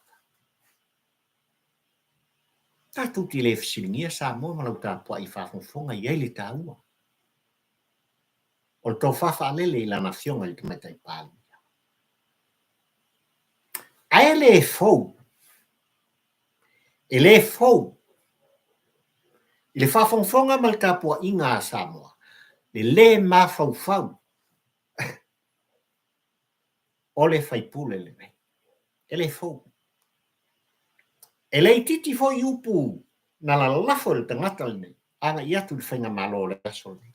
Tātou ti le fisilingia sa mo malau tāpua I whawhonga I eile tāua. O le tau whawhalele I lana fionga I kamaitai pāli. Ai le fau. E le fau. I le whawhonga ma le tāpua I ngā Samoa. Le mawhau. O le whaipule le nei. E le fau. E le titi fo I upu na la lafo le tangata le nei. Anga I atu le whainga malo le aso le.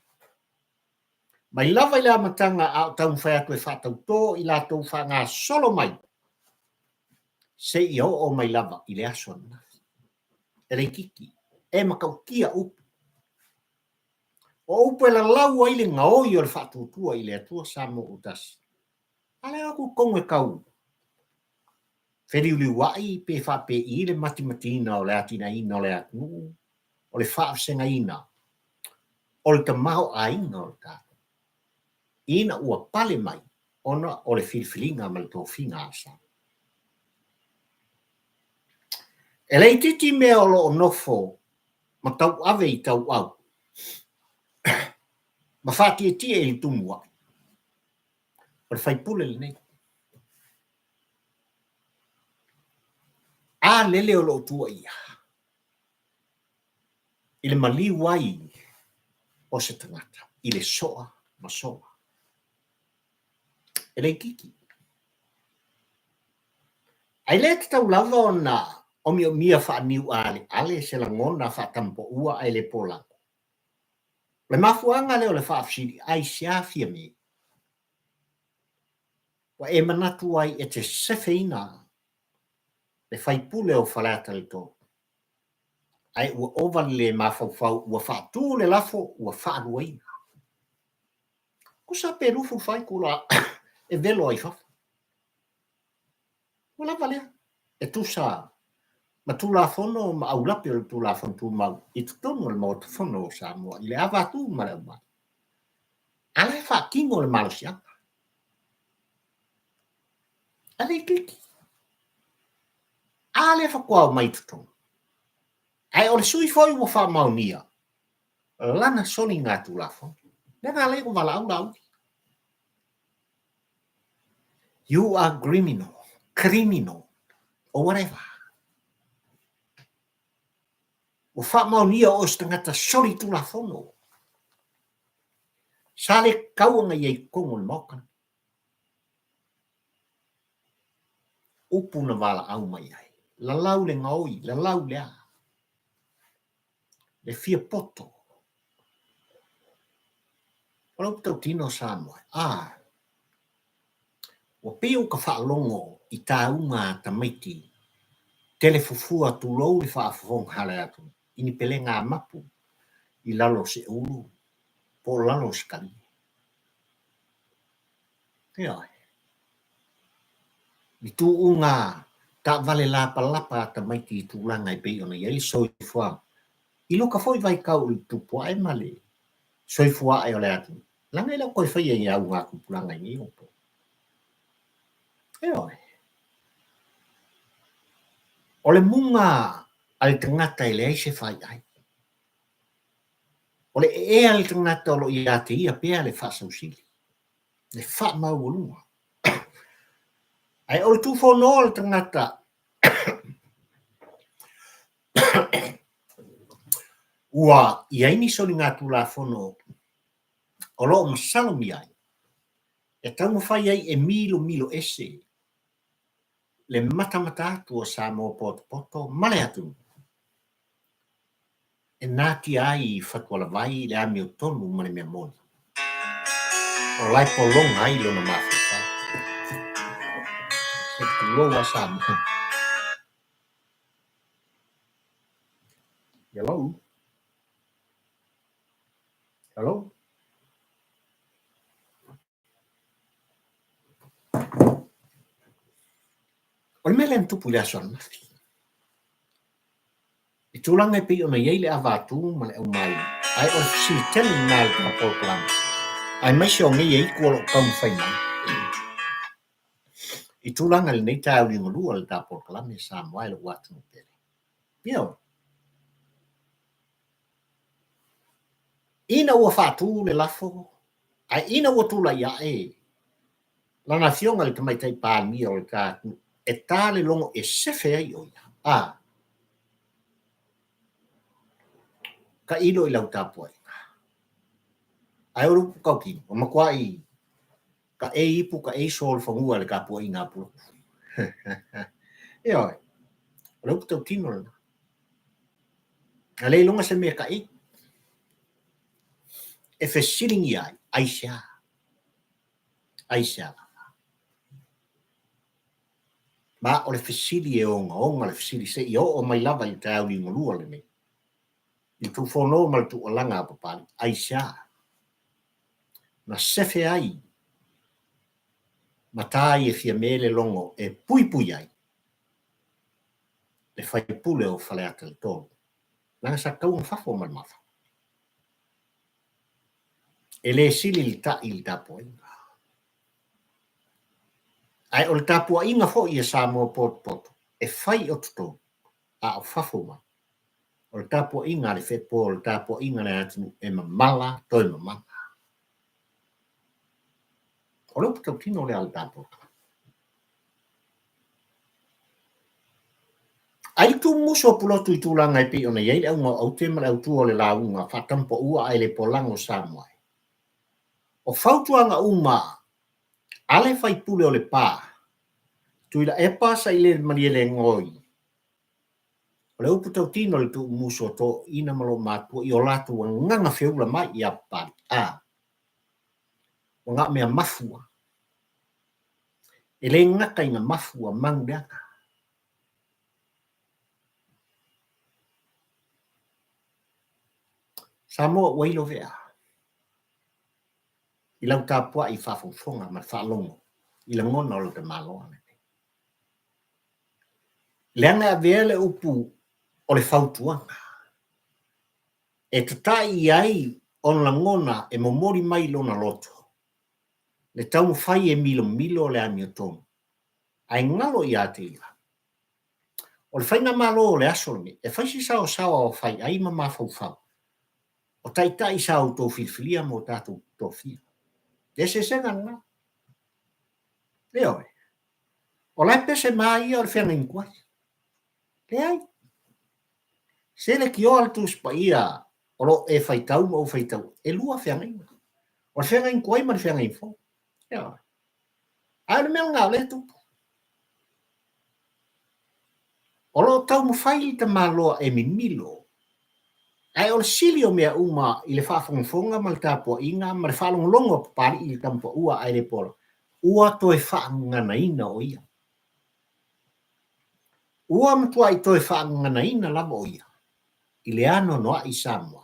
Mai lava I la matanga a tau whai atu e whatau tō I la tau whanga solo mai. Se I o mai lava I le aso na. E le kiki. E makau kia upu. O upu e la lau ai le ngaoi o le whatutua I le atua Samo utasi. Ale aku konge kau. Feri uli wai pe whape I le matimatina o le atina ina o le atu. O le whaasenga ina. O le tamao a ina o le tātu. Ina ua pale mai. Ona o le filfilinga ma le tō whinga asa. E lei titi mea o lo nofo. Ma tau ave I tau au. Ma whati e tia I tumua. O le whaipule le nei. A lele o lo tua ia. I le mali wai o se tangata. i le soa ma soa. E le kiki. Ai le tau lava na o mia wha niu ale se la ngona wha tampo ua ai le pola. Le mafuanga leo le wha afsiri Aisea Fiame. Wa e manatu ai e te Sefe ina le whaipule o whalata le tō. Ai ua ovali le mawhau ua whaatu le lafo ua whaaruai. Kusa pe rufu whai kula e velo ai whafu. Wala valea. E tusa ma tula fono ma aulapi o tula fono tu mau. I tutonu le mau fono sa mua. I le awa tu ma le umai. Ala e wha kingo le malusiaka. Ale kiki. Ale wha kua o mai tutonu. Ai o le sui foi ua wha maunia. Lana soni ngā tula fono. Nega le ko wala au lau. You are criminal, or whatever. O wha maunia o stangata sori tula fono. Sale kaunga iei kongo le moka. Upu na wala au mai ai. La lau le ngaoi, la lau le a. Le fia poto. Olau tau tino sa moe. O peo ka wha longo i taunga ta maiti. Telefufua tu lou le wha afofong hale atu. Ini pele ngā mapu. I lalo se ulu. Po lalo skali. Ioi. I tu unga ta vale lapa ta maiti tu langa i peo na iei soifua. I loka foi vai kau i tupu ai male. Soifua ai ole atu. Langa ila koi whaia i au ngā kupulanga i opo. Ioi. O le munga ai tangata i le aise whai ai. O le ai tangata o lo i ate ia pēa le whasausili. Le wha mau olunga. Ai o le tūwhono o le tangata. Ua i aini soni ngā tūla whono o lo masalomi ai. E tau mawhai ai e milo ese. Le matamata atu o sa mo poto male atu. E nāti ai i whatuala vai le ami o tonu mane mea moni. O lai polonga ai lona mafu. Se tu loa sa mo. Hello? O le mele ntupu le aso anafi. I tūlanga e pi ona iei le avatu ma le au mai. Ai o si tele nā le ka polklama. Ai mai se o ngi iei kua lo kaum whai mai. I tūlanga le nei tāu ni ngolua le tā polklama sa moai le watu no pere. Pio. Ina ua whātū le lafo. Ai ina ua tūla ia e. Lana fionga le tamaitai pāmia o le kātu. E tā le longo e sefe ai o ia. Ka ilo i lau tāpua inga. Ai o rupu kauki, o makua i ka e ipu ka e sol whangua le kāpua inga pula. E oi, o rupu tau tino lana. A le longa se mea ka i. E whesiringi ai, Aisea. Aisea. Ma o le whesiri e onga le whesiri se i o mai lava i tāu ni ngolua le nei. I tu whono mal tu alanga apapali, Aisea. Na sefe ai. Matai e Fiame le longo e pui ai. Le whai pule o whale ata le tōru. Langa sa kaunga whafo mal mafa. E le sili li ta i li tapua inga. Ai o le tapua inga fo i e sa mua poto. E whai o tuto. A o whafo ma. O le tapua inga le whepo o le tapua inga le atu e mamala toi mamala. O leo putau tino le al tapua. Ai tu muso pulotu i tūlanga i pi ona iei au ngā au tema le au tua le launga whatampo ua ai le polango sa moai. O Fautuaga uma, ale fai pule o le pā. Tuilaepa sa ile maliele ngoi. O le upu tautino le tu muso to ina malo matua i o latu wa nganga feula mai i apari. O ngā mea mafua. E le ngaka ina mafua mangdeaka. Samoa wailo vea. I lau tāpua i whafonga ma whalongo. I la ngona o le te maloa. Leanga vea le upu o le Fautuaga. E tatai ai on la ngona e momori mai lona loto. Le tau fai e milo le ami o tonu. Ai ngalo i ate ila. O le whainga malo le asolmi, e whaisi sao o whai ai ma mafau. O tai sao tō whiwhilia mo tātou tō whia. E se senga ngā. Leo e. O lai pese mai o le whenga inkwai. Leai. Se le ki o altu spa ia, o lo e whaitau ma o whaitau, e lua whenga inga. O le whenga inkwai ma le whenga info. Leo e. Ai le mea ngā le tupu. O lo tau mo whai ta maloa e mi milo. Ai o le sili o mea uma i le whaafonga ma le tāpua inga, ma le whaalongo pari i le tampa ua ai le polo. Ua toe whaangana ina o ia. Ua matua i toe whaangana ina lava o ia. I le ano noa i Samoa.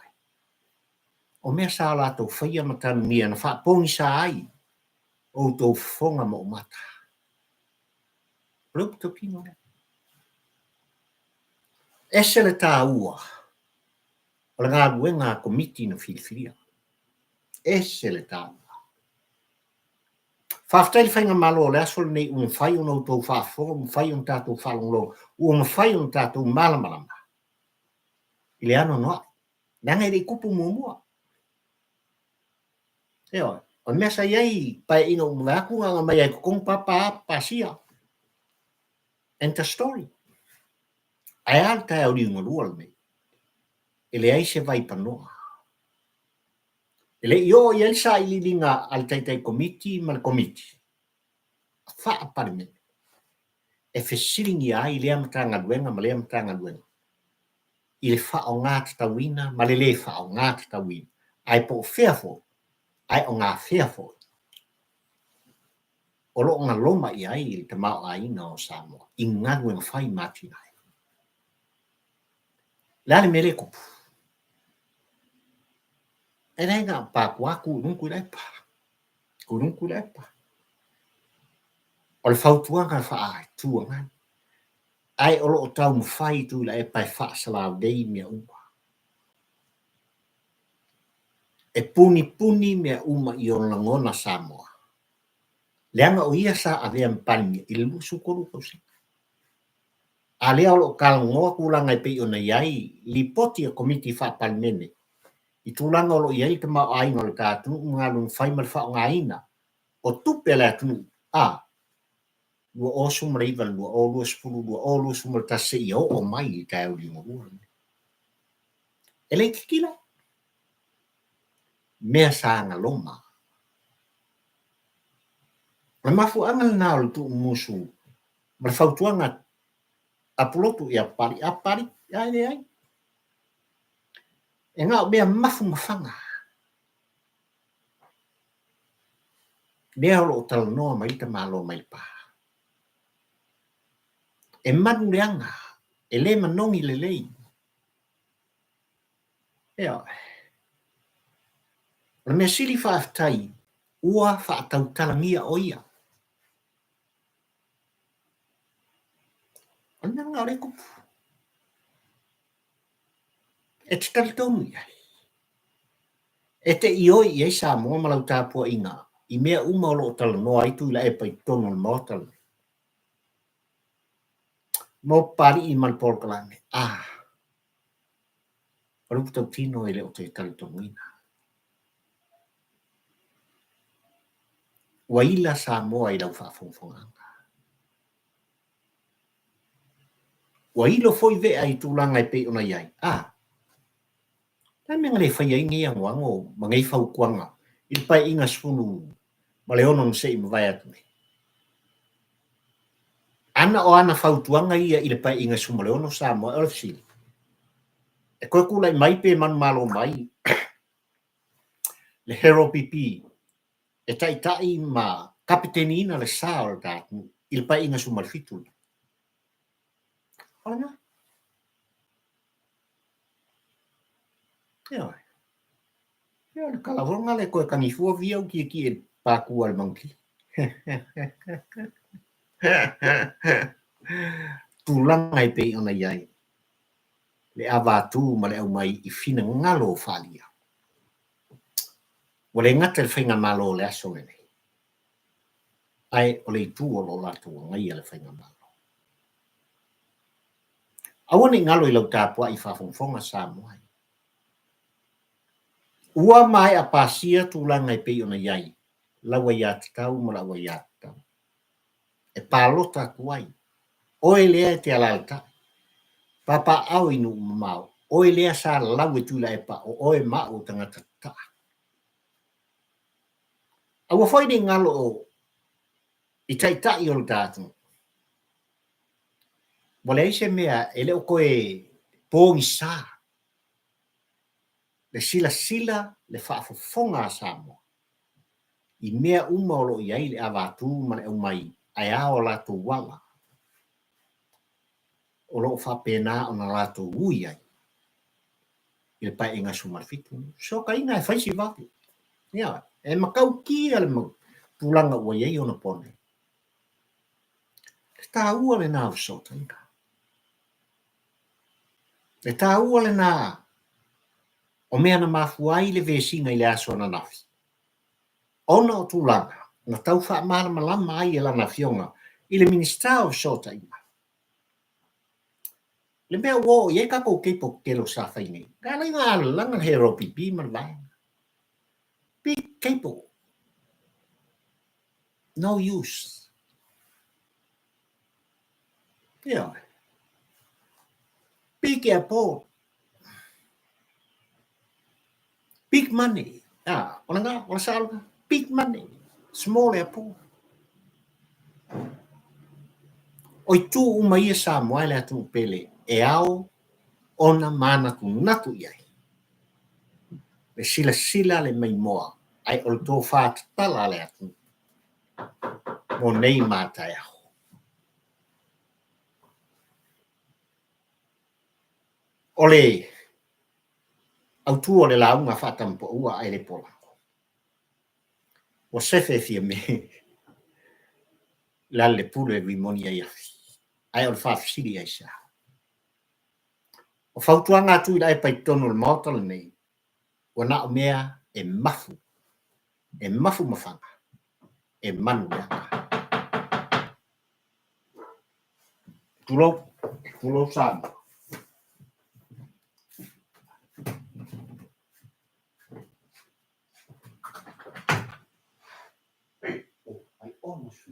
O mea sa la tau whaia matanu mia na whaapongi sa ai. O tau whonga mo mata. Rup to pino le. Ese le tā ua. O le ngā ruenga komiti na whiwhiria. Ese le tā ua. Whaftai whainga malo le asol nei un whai on au tau whaafonga, un whai on tātou whalonglo, un whai on tātou malamalama. I le ano noa. Nanga i rei kupu mua. Eo, o mea sa iai, pai ino umlaku nga mai ai kukong papa pasia. And the story. Ai alta au ringo lual me. Ele ai se vai panoa. Ele io i elsa i lilinga al taitai komiti mal komiti. Fa aparme. E fesiringi ai lea matanga duenga ma lea matanga duenga. I le fa o ngā tatawina ma le fa o ngā tatawina. Ai po fearful. Ai o ngā fearful. O lo ngā loma i ai i te mao aina o Samoa. I ngā duenga whai mati nai. Lale mele kupu. E nei ngā pākua Tuilaepa. Tuilaepa. O le Fautuaga wha tuanga. Ai o lo tau mwhai Tuilaepa e wha salau dei mea uma. E puni mea uma i o langona Samoa. Leanga o ia sa avea mpani i lusu koru kausi. A lea o lo kalangoa kulanga i pei o na iai li poti a komiti wha palimene. I tūlanga o lo iai te mao aina o le tātunu ngā lung whai mal wha o ngā aina. O tupe le atunu, lua o sumreiva, lua o lua spulu, lua o lua sumretase i o mai i kai au lingo lua. E le kikila. Mea sanga loma. Le mafu angal nā o le tu musu. Ma le Fautuaga apulotu i apari, ai. E ngā o mea mafu mawhanga. Mea o lo talanoa mai ta malo mai pa. E manu leanga, e le manongi le lei. Ea. Le mea sili whaaftai, ua whaatau talangia o ia. Ana ngā re kupu. E te Talitonuina. E te ioi i eisa mua malau tāpua inga. I mea uma o lo talanoa i Tuilaepa i tono le maotala. Mo pari i malpolkalane. Parupu tau tino e leo te Talitonuina. Waila sa moa i lau whaafongfonganga. Wailo foi vea i tūlanga i pei ona iai. Tai mea ngare whai ai ngia nguango, ma ngai whau kuanga. il pai inga sfulu ma le ono se i mawai atu ne. Ana o ana Fautuaga ia i le pai inga suma le ono sa mo e fili. E koe kula i mai pe manu malo mai le hero pipi e tai ma kapitenina le sa o datu il pai inga suma le fitu. Ona. Ia. Ia le kalavonga le koe kanifua via u ki e pakua le mangki. Tulanga i pe ona iai. Le avatu ma le au mai i fina ngalo falia. O le ngata le whainga malo le aso le nei. Ai o le itu o lo latu o ngai le whainga malo. Awane ngalo i lau tāpua i whawhongwhonga sa moai. Ua mai a pasia tulanga i pe ona iai. Lawa ia te tau ma lawa ia te tau. E pālota kuai. Oe lea te alalta. Papa au inu mamau. Oe lea sa lawe Tuilaepa o oe mau tangata ta. Awa whaine ngalo o i taitai o le tātu. Wale eise mea e leo koe pōngi sā. Le sila le whaafofonga sa mo. I mea uma o lo iai le avatu ma le au mai. Ai ao lato wala. O lo whapena o na lato ui ai. I le pai inga sumarfitu. So ka inga e whaisi waki. Ia, e makau kia le mau. Tulanga ua iei ona pone. Le tā ua le nā usota inga. Le tā ua le nā. O mea na Mafu ai le vesinga i le aso na nafi. Ona o tulanga. Na tau wha mara malama ai e lana fionga. I le minister o sota inga. Le mea wo ye ka ko keipo kelo sa faini. Ka la langa hero pipi man vai. Big keipo. No use. Yeah. Big airport. Big money. Ah, ona salga. Big money. Small airport. Oi tu uma ia sa moai le atu pele. E ao ona mana tu natu iai. Le sila le mai moa. Ai o tō whātala le atu. Mo nei mātai aho. Ole, au tu o le launga whatampo ua ai le pola. O Sefe Fiame. La le pule vimoni ai afi. Ai o le whawhisiri Aisea. O Fautuaga Tuilaepa i tonu le maota le nei. O na o mea e mafu. E mafu mawhanga. E Manu Leaga. Tulo sama. Ai almost.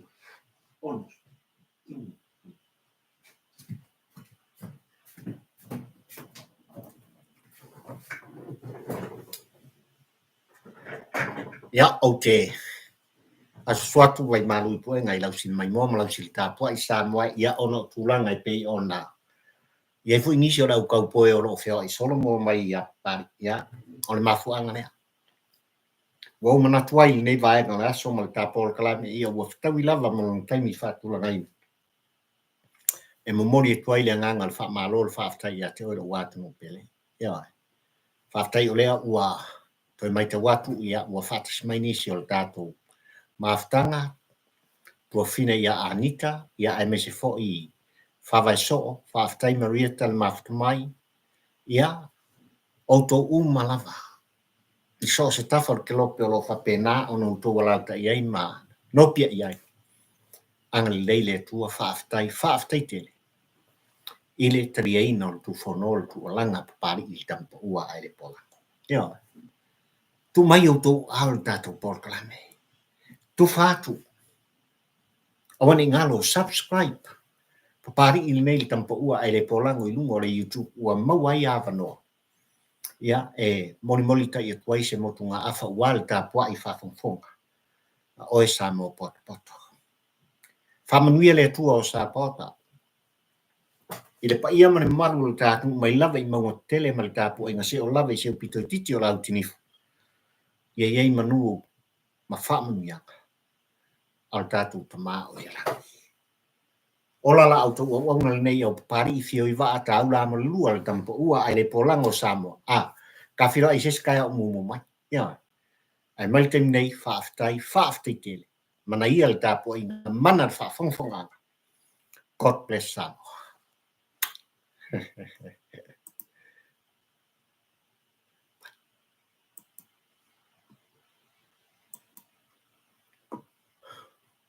Ya, okay. Asuatu vai malu tu ngai lau sin mai mo lau sin ta po isa mo ya ono tulanga i pe ona. Ia fu inisio lau kau poe o lo feo i solo mo mai ya pari ya. O le Mafu anga lea. Wo mana tuai nei vai na la so mal ta por kala me ia wo tau lava mo taimi fa tulanga i. E mo mori tuai le nganga fa malo le fa tai ya te o watu no pele. Ya. Fa tai o lea ua toi mai te watu ia ua fa mai nisi o tato. Maftanga tua fina ia Anita ia ai mese fo i fa so fa tai Maria tal maftumai ia auto malava i so se tafal ke lope o lo fa pena o no to wala ta ia ma no pia ia ang leile tua fa tai tele ile tria no tu fonol tu langa pari il tampo ua ai le pola ia tu mai auto alta to porclame tu fatu awan ngalo subscribe papari il mail tampo ua ai le polango i lungo le YouTube ua mawai avano Ia moli ta ia tuai se motunga afa wal ta pua I whafonfonga. O e sa mo poto. Whamanuia le tua o sa pota. I le pa ia mane maru le tātu mai lava I maunga tele ma le tāpu inga se o lava I se o pito titi o lau tinifu. Ia iei manu ma whamanuianga. Al tātu ta maa o ia. Ola la auto o ngale nei o pari I fio I waa ta ula mo lua le tampo ua ai le polango samo. Ka whira I se skaya o mumu mai. Ia. Ai mai te nei whaaftai tele. Mana ia le tāpu inga mana whaafongfonga. God bless Samoa.